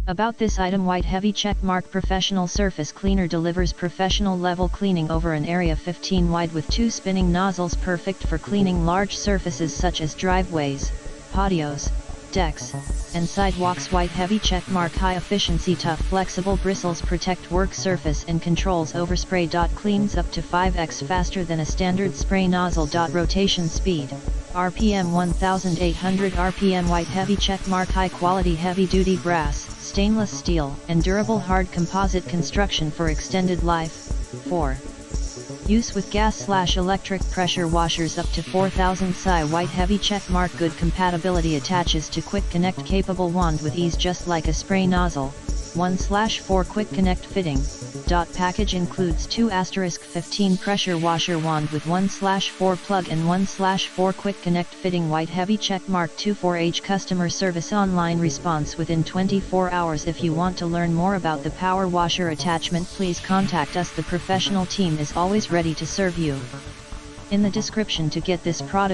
About this item: white heavy checkmark professional surface cleaner, delivers professional level cleaning over an area 15 wide with 2 spinning nozzles, perfect for cleaning large surfaces such as driveways, patios, decks, and sidewalks. White heavy checkmark, high efficiency, tough flexible bristles, protect work surface and controls over-spray.Cleans up to 5x faster than a standard spray nozzle.Rotation speed, RPM 1800 RPM. White heavy checkmark, high quality heavy duty brass, stainless steel and durable hard composite construction for extended life. 4. Use with gas/electric pressure washers up to 4000 psi. White heavy checkmark, good compatibility attaches to quick connect, capable wand with ease just like a spray nozzle. 1/4 quick connect fitting. Package includes 2*15 pressure washer wand with 1/4 plug and 1/4 quick connect fitting. White heavy checkmark 24H customer service, online response within 24 hours. If you want to learn more about the power washer attachment, please contact us. The professional team is always ready to serve you. In the description to get this product